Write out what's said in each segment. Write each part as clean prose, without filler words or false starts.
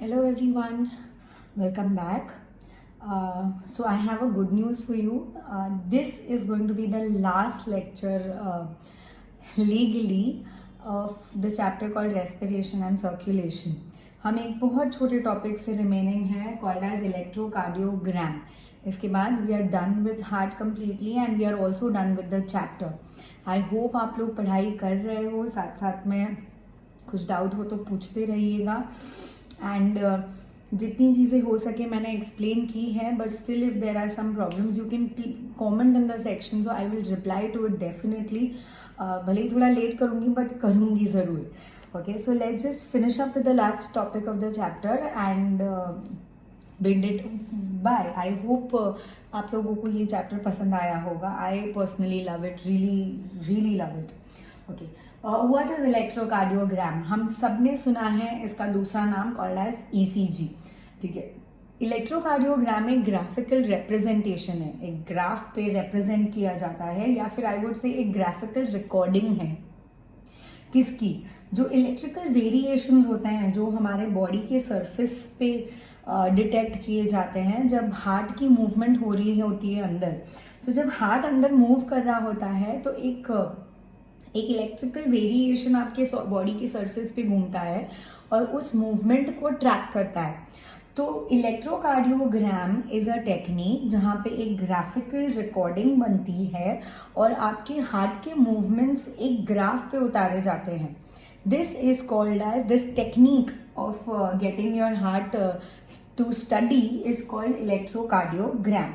Hello everyone, welcome back. So I have a good news for you. This is going to be the last lecture legally of the chapter called respiration and circulation. हम एक बहुत छोटे topic से remaining है called as electrocardiogram. इसके बाद we are done with heart completely and we are also done with the chapter. I hope आप लोग पढ़ाई कर रहे हो, साथ साथ में कुछ डाउट हो तो पूछते रहिएगा. एंड जितनी चीज़ें हो सके मैंने एक्सप्लेन की है, but still if there are some problems you can comment in the section, so I will reply to it definitely. भले ही थोड़ा लेट करूँगी बट करूँगी ज़रूर. Okay, so let's just finish up with the last topic of the chapter and bind it by. I hope आप लोगों को ये चैप्टर पसंद आया होगा. I personally love it, really love it. Okay, what is electrocardiogram? हम सब ने सुना है इसका दूसरा नाम कॉल्ड एज ECG. ठीक है, इलेक्ट्रोकार्डियोग्राम एक ग्राफिकल रिप्रेजेंटेशन है, एक ग्राफ पे रिप्रेजेंट किया जाता है, या फिर आई वुड से एक ग्राफिकल रिकॉर्डिंग है. किसकी? जो इलेक्ट्रिकल वेरिएशंस होते हैं जो हमारे बॉडी के सरफेस पे डिटेक्ट किए जाते हैं जब हार्ट की मूवमेंट हो रही होती है अंदर. तो जब हार्ट अंदर मूव कर रहा होता है तो एक इलेक्ट्रिकल वेरिएशन आपके बॉडी के सरफेस पे घूमता है और उस मूवमेंट को ट्रैक करता है. तो इलेक्ट्रोकार्डियोग्राम इज अ टेक्निक जहाँ पे एक ग्राफिकल रिकॉर्डिंग बनती है और आपके हार्ट के मूवमेंट्स एक ग्राफ पे उतारे जाते हैं. This is called as this technique of getting your heart to study is called electrocardiogram.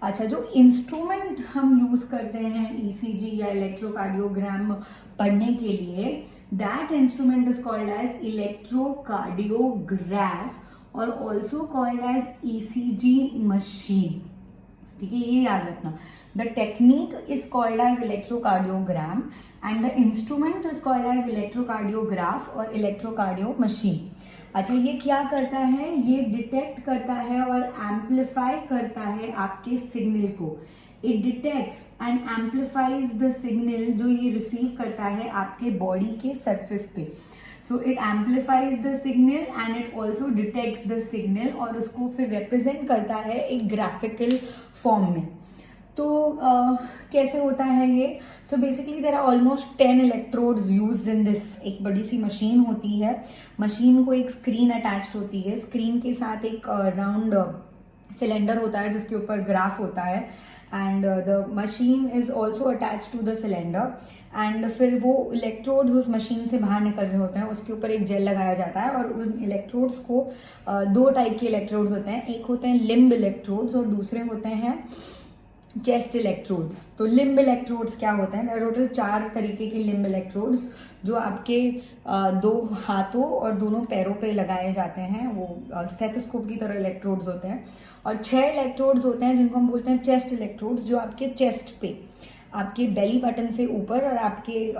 अच्छा, जो इंस्ट्रूमेंट हम यूज करते हैं ECG या इलेक्ट्रोकार्डियोग्राम पढ़ने के लिए, that instrument is called as electrocardiograph और also called as ECG machine. ठीक है, ये याद रखना. The technique is called as electrocardiogram and the instrument is called as electrocardiograph और इलेक्ट्रोकार्डियो मशीन. अच्छा, ये क्या करता है? ये डिटेक्ट करता है और एम्पलीफाई करता है आपके सिग्नल को. It detects and amplifies the signal जो ये रिसीव करता है आपके बॉडी के सरफेस पे. So it amplifies the signal and it also detects the signal और उसको फिर रिप्रेजेंट करता है एक ग्राफिकल फॉर्म में. तो कैसे होता है ये? So basically there are almost 10 electrodes used in this. एक बड़ी सी मशीन होती है, मशीन को एक स्क्रीन अटैच्ड होती है, स्क्रीन के साथ एक राउंड सिलेंडर होता है जिसके ऊपर ग्राफ होता है and the machine is also attach to the cylinder. And फिर वो इलेक्ट्रोड्स उस मशीन से बाहर निकल रहे होते हैं, उसके ऊपर एक जेल लगाया जाता है और उन इलेक्ट्रोड्स को दो टाइप के इलेक्ट्रोड्स होते हैं. एक होते हैं लिम्ब इलेक्ट्रोड्स और दूसरे होते हैं चेस्ट इलेक्ट्रोड्स. तो लिम्ब इलेक्ट्रोड्स क्या होते हैं? टोटल 4 तरीके के लिम्ब इलेक्ट्रोड्स जो आपके 2 हाथों और दोनों पैरों पे लगाए जाते हैं, वो स्टेथोस्कोप की तरह इलेक्ट्रोड्स होते हैं. और 6 इलेक्ट्रोड्स होते हैं जिनको हम बोलते हैं चेस्ट इलेक्ट्रोड्स, जो आपके चेस्ट पे, आपके बेली बटन से ऊपर और आपके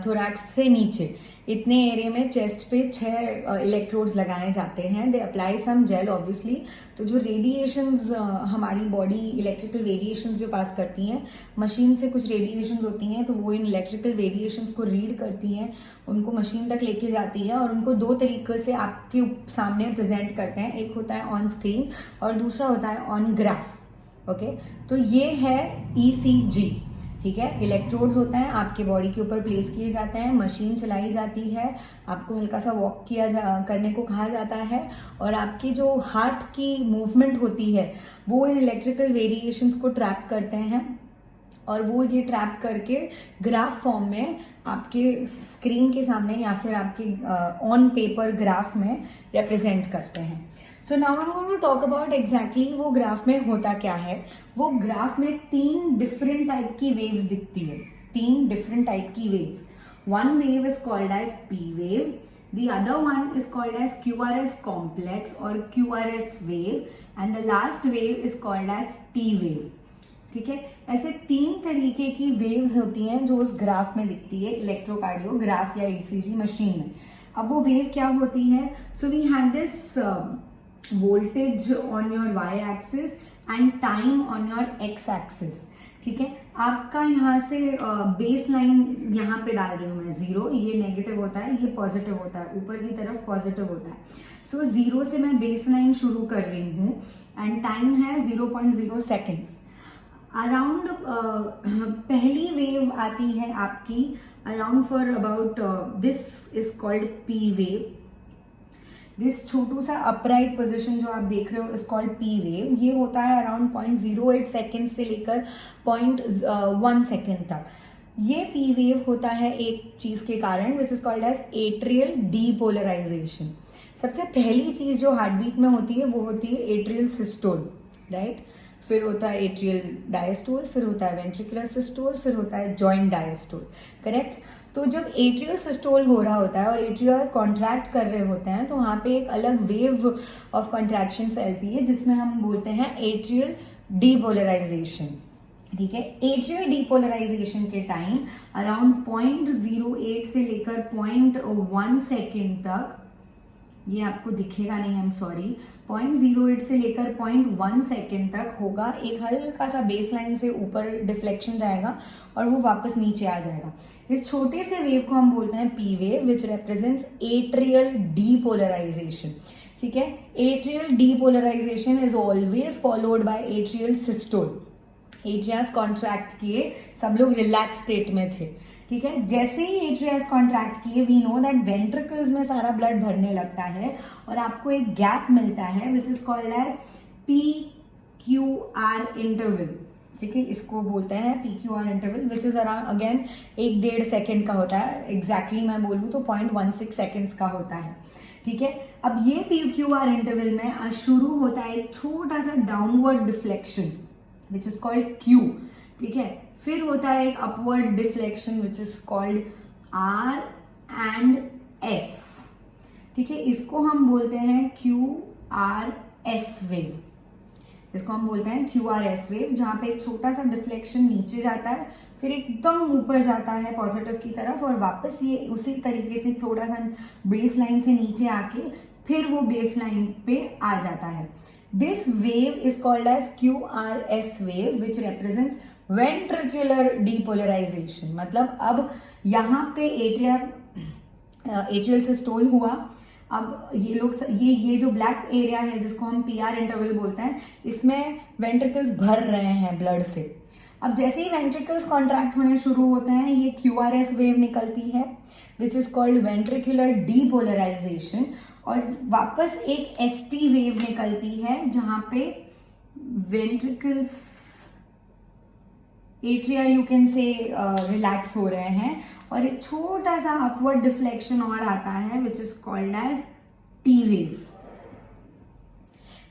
थोरैक्स से नीचे इतने एरिया में चेस्ट पे 6 इलेक्ट्रोड्स लगाए जाते हैं. They apply some gel obviously. तो जो रेडिएशंस हमारी बॉडी इलेक्ट्रिकल वेरिएशंस जो पास करती हैं, मशीन से कुछ रेडिएशंस होती हैं तो वो इन इलेक्ट्रिकल वेरिएशंस को रीड करती हैं, उनको मशीन तक लेके जाती है और उनको 2 तरीके से आपके सामने प्रेजेंट करते हैं. एक होता है ऑन स्क्रीन और दूसरा होता है ऑन ग्राफ. ओके, तो ये है ECG. ठीक है, इलेक्ट्रोड्स होते हैं, आपके बॉडी के ऊपर प्लेस किए जाते हैं, मशीन चलाई जाती है, आपको हल्का सा वॉक करने को कहा जाता है और आपकी जो हार्ट की मूवमेंट होती है वो इन इलेक्ट्रिकल वेरिएशंस को ट्रैप करते हैं और वो ये ट्रैप करके ग्राफ फॉर्म में आपके स्क्रीन के सामने या फिर आपके ऑन पेपर ग्राफ में रिप्रेजेंट करते हैं. So now I am going to talk about exactly वो ग्राफ में होता क्या है. वो ग्राफ में 3 डिफरेंट टाइप की वेव्स दिखती है, 3 डिफरेंट टाइप की waves. One wave is called as P wave, the other one is called as QRS complex और QRS wave and the last wave is called as T wave. ठीक है, ऐसे 3 तरीके की वेव्स होती हैं जो उस ग्राफ में दिखती है इलेक्ट्रोकार्डियोग्राफ या ECG मशीन में. अब वो वेव क्या होती है? So we have this voltage on your y axis and time on your x axis. ठीक है। आपका यहाँ से बेस लाइन यहाँ पे डाल रही हूँ मैं 0, ये नेगेटिव होता है, ये पॉजिटिव होता है, ऊपर की तरफ पॉजिटिव होता है। सो 0 से मैं बेस लाइन शुरू कर रही हूँ एंड टाइम है 0.0 सेकेंड्स। अराउंड पहली वेव आती है आपकी around for about this is called P wave. This छोटू सा अपराइट पोजिशन जो आप देख रहे हो इज कॉल्ड पी वेव। ये होता है अराउंड 0.08 सेकेंड से लेकर 0.1 सेकेंड तक। ये पी वेव होता है एक चीज के कारण which is called as atrial depolarisation. सबसे पहली चीज जो हार्ट बीट में होती है वो होती है एट्रियल सिस्टोल, राइट। फिर होता है एट्रियल डायस्टोल, फिर होता है वेंट्रिकुलर सिस्टोल, फिर होता है जॉइंट डायस्टोल, करेक्ट। तो जब एट्रियल सिस्टोल हो रहा होता है और एट्रिया कॉन्ट्रैक्ट कर रहे होते हैं तो वहाँ पे एक अलग वेव ऑफ कॉन्ट्रैक्शन फैलती है जिसमें हम बोलते हैं एट्रियल डीपोलराइजेशन, ठीक है। एट्रियल डीपोलराइजेशन के टाइम अराउंड 0.08 से लेकर 0.1 सेकेंड तक, ये आपको दिखेगा नहीं, आई एम सॉरी, 0.08 से लेकर 0.1 सेकेंड तक होगा। एक हल्का सा बेस लाइन से ऊपर डिफ्लेक्शन जाएगा और वो वापस नीचे आ जाएगा। इस छोटे से वेव को हम बोलते हैं P wave which represents atrial depolarisation, ठीक है। Atrial depolarisation is always followed by atrial systole. Atria contract किए, सब लोग रिलैक्स स्टेट में थे, ठीक है। जैसे ही एट्रियाज कॉन्ट्रैक्ट किए वी नो दैट वेंट्रिकल्स में सारा ब्लड भरने लगता है और आपको एक गैप मिलता है which is called as PQR interval, ठीक है। इसको बोलते हैं PQR interval which is around again 1-1.5 second का होता है। एग्जैक्टली मैं बोलूँ तो 0.16 सेकेंड्स का होता है, ठीक है। अब ये PQR इंटरवल में शुरू होता है एक छोटा सा downward deflection which is called Q, ठीक है। फिर होता है एक upward deflection which is called R and S, ठीक है। इसको हम बोलते हैं QRS वेव, इसको हम बोलते हैं QRS वेव, जहां पे एक छोटा सा डिफ्लेक्शन नीचे जाता है फिर एकदम ऊपर जाता है पॉजिटिव की तरफ और वापस ये उसी तरीके से थोड़ा सा बेस लाइन से नीचे आके फिर वो बेस लाइन पे आ जाता है। This wave is called as QRS wave which represents ventricular depolarisation. मतलब अब यहाँ पे एट्रियल सिस्टोल हुआ, अब ये लोग ये जो ब्लैक एरिया है जिसको हम PR इंटरवल बोलते हैं, इसमें वेंट्रिकल्स भर रहे हैं ब्लड से। अब जैसे ही वेंट्रिकल्स कॉन्ट्रैक्ट होने शुरू होते हैं ये QRS वेव निकलती है which is called ventricular depolarisation और वापस एक ST वेव निकलती है जहां पे ventricles atria you can say relax हो रहे हैं और एक छोटा सा अपवर्ड डिफ्लेक्शन और आता है which is called as T wave,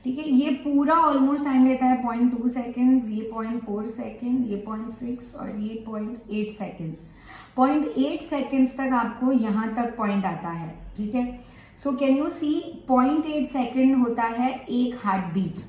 ठीक है। ये पूरा ऑलमोस्ट टाइम लेता है 0.2 सेकेंड्स, ये 0.4 सेकेंड, ये 0.6 और ये 0.8 सेकेंड्स। 0.8 सेकेंड्स तक आपको यहाँ तक पॉइंट आता है, ठीक है। So can you see 0.8 second होता है एक heart beat.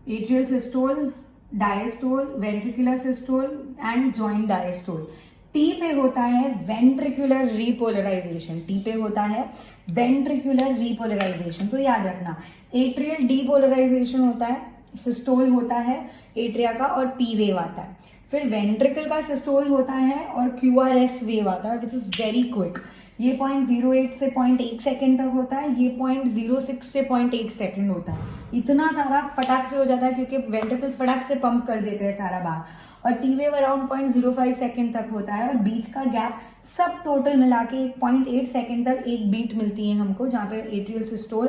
Atrial systole, diastole, ventricular systole and joint diastole. T पे होता है वेंट्रिकुलर रीपोलराइजेशन, टी पे होता है वेंट्रिकुलर रीपोलराइजेशन। तो याद रखना एट्रियल डीपोलराइजेशन होता है, सिस्टोल होता है एट्रिया का और पी वेव आता है। फिर वेंट्रिकल का सिस्टोल होता है और QRS वेव आता है विच इज वेरी क्विक। ये 0.08 से 0.1 सेकेंड तक होता है, ये 0.06 से 0.1 सेकेंड होता है। इतना सारा फटाक से हो जाता है क्योंकि वेंट्रिकल्स फटाक से पंप कर देते हैं सारा बाहर। और टी वेव अराउंड 0.05 सेकेंड तक होता है और बीच का गैप सब टोटल मिला के 0.8 सेकेंड तक एक बीट मिलती है हमको, जहाँ पे एट्रियल सिस्टोल,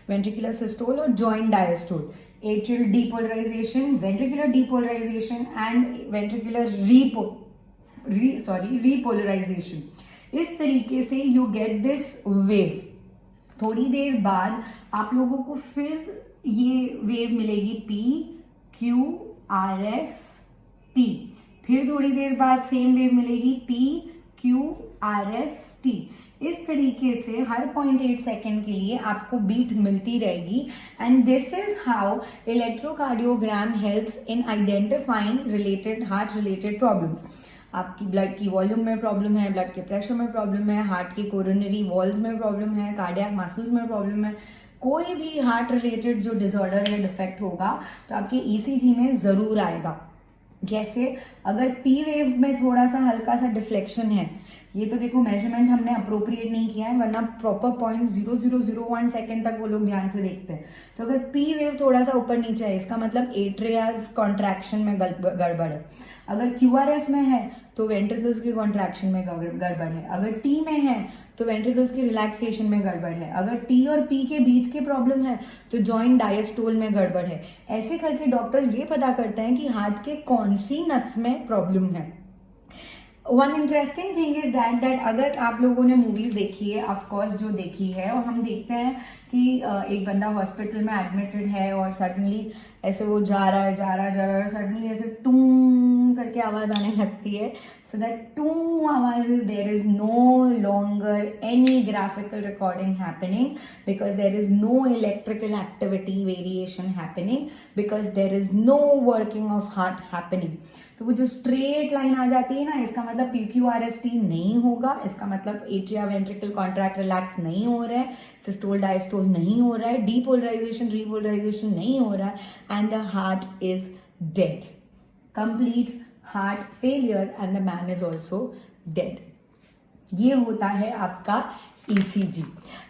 वेंट्रिकुलर सिस्टोल और joint diastole, atrial depolarisation, ventricular depolarisation and ventricular repolarisation. इस तरीके से यू गेट दिस वेव। थोड़ी देर बाद आप लोगों को फिर ये वेव मिलेगी PQRST, फिर थोड़ी देर बाद सेम वेव मिलेगी PQRST। इस तरीके से हर 0.8 सेकेंड के लिए आपको बीट मिलती रहेगी and this is how electrocardiogram helps in identifying related heart related problems. आपकी ब्लड की वॉल्यूम में प्रॉब्लम है, ब्लड के प्रेशर में प्रॉब्लम है, हार्ट के कोरोनरी वॉल्स में प्रॉब्लम है, कार्डियक मसल्स में प्रॉब्लम है, कोई भी हार्ट रिलेटेड जो डिसऑर्डर या डिफेक्ट होगा तो आपके ECG में ज़रूर आएगा। कैसे? अगर पी वेव में थोड़ा सा हल्का सा डिफ्लेक्शन है, ये तो देखो मेजरमेंट हमने अप्रोप्रिएट नहीं किया है, वरना प्रॉपर 0.0001 सेकेंड तक वो लोग ध्यान से देखते हैं। तो अगर पी वेव थोड़ा सा ऊपर नीचे है, इसका मतलब एट्रियाज कॉन्ट्रैक्शन में गड़बड़ है। अगर क्यूआरएस में है तो वेंट्रिकल्स की कॉन्ट्रैक्शन में गड़बड़ है। अगर टी में है तो वेंट्रिकल्स की रिलैक्सेशन में गड़बड़ है। अगर टी और पी के बीच के प्रॉब्लम है तो जॉइंट डायस्टोल में गड़बड़ है। ऐसे करके डॉक्टर ये पता करते हैं कि हार्ट के कौन सी नस में प्रॉब्लम है। One interesting thing is that अगर आप लोगों ने मूवीज देखी है, ऑफकोर्स जो देखी है, और हम देखते हैं कि एक बंदा हॉस्पिटल में एडमिटेड है और सडनली ऐसे वो जा रहा है, सडनली ऐसे टूं करके आवाज आने लगती है। सो दैट टूं आवाज is there is no longer any graphical recording happening, because there is no electrical activity variation happening, because there is no working of heart happening. तो वो जो स्ट्रेट लाइन आ जाती है ना, इसका मतलब PQRST नहीं होगा, इसका मतलब एट्रिया वेंट्रिकल कॉन्ट्रैक्ट रिलैक्स नहीं हो रहा है, सिस्टोल डायस्टोल नहीं हो रहा है, डीपोलराइजेशन रीपोलराइजेशन नहीं हो रहा है, and the heart is dead, complete heart failure, and the man is also dead. ये होता है आपका ECG.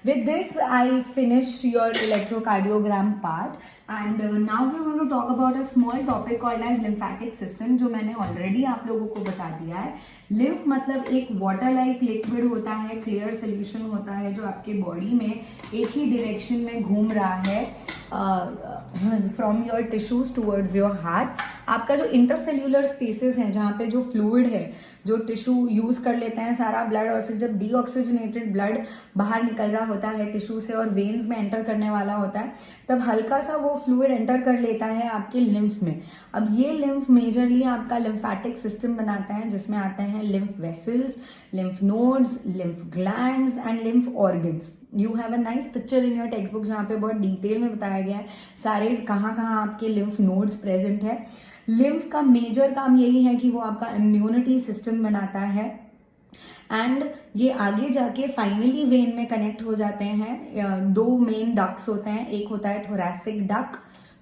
With this, I finish your electrocardiogram part, and now we're going to talk about a small topic called as lymphatic system, जो मैंने already आप लोगों को बता दिया है। लिम्फ मतलब एक वाटर लाइक लिक्विड होता है, क्लियर सोल्यूशन होता है, जो आपके बॉडी में एक ही डायरेक्शन में घूम रहा है from your tissues towards your heart. आपका जो इंटरसेल्यूलर स्पेसेस हैं, जहाँ पे जो फ्लूइड है, जो टिश्यू यूज कर लेते हैं सारा ब्लड, और फिर जब डीऑक्सीजनेटेड ब्लड बाहर निकल रहा होता है टिश्यू से और वेन्स में एंटर करने वाला होता है, तब हल्का सा वो फ्लूइड एंटर कर लेता है आपके लिम्फ में। अब ये लिम्फ मेजरली आपका लिम्फैटिक सिस्टम बनाता है, जिसमें आते हैं lymph vessels, lymph nodes, lymph glands and lymph organs. You have a nice picture in your textbook जहाँ पे बहुत डिटेल में बताया गया है सारे कहाँ आपके lymph nodes प्रेजेंट है। lymph का मेजर काम यही है कि वो आपका इम्यूनिटी सिस्टम बनाता है, एंड ये आगे जाके फाइनली वेन में कनेक्ट हो जाते हैं। दो मेन डक्ट्स होते हैं, एक होता है थोरैसिक डक्ट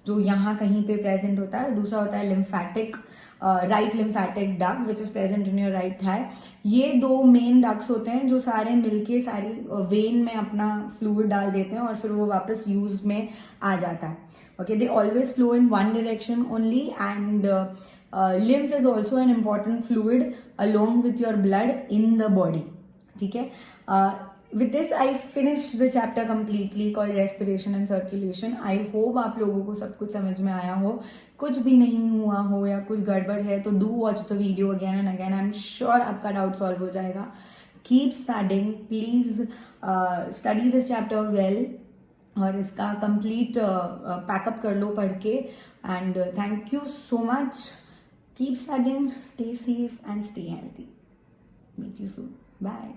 जो यहाँ कहीं पे प्रेजेंट होता है, दूसरा होता है lymphatic right lymphatic duct which is present in your right thigh. ये दो मेन डक्ट्स होते हैं जो सारे मिलके सारी वेन में अपना फ्लूइड डाल देते हैं और फिर वो वापस यूज में आ जाता है। Okay, they always flow in one direction only, and lymph is also an important fluid along with your blood in the body. ठीक है, with this I finish the chapter completely called respiration and circulation. I hope आप लोगों को सब कुछ समझ में आया हो, कुछ भी नहीं हुआ हो या कुछ गड़बड़ है तो do watch the video again and again. I'm sure आपका डाउट सॉल्व हो जाएगा। Keep studying, please study this chapter well, और इसका कंप्लीट पैकअप कर लो पढ़ के, and thank you so much. Keep studying, stay safe and stay healthy. Meet you soon. Bye.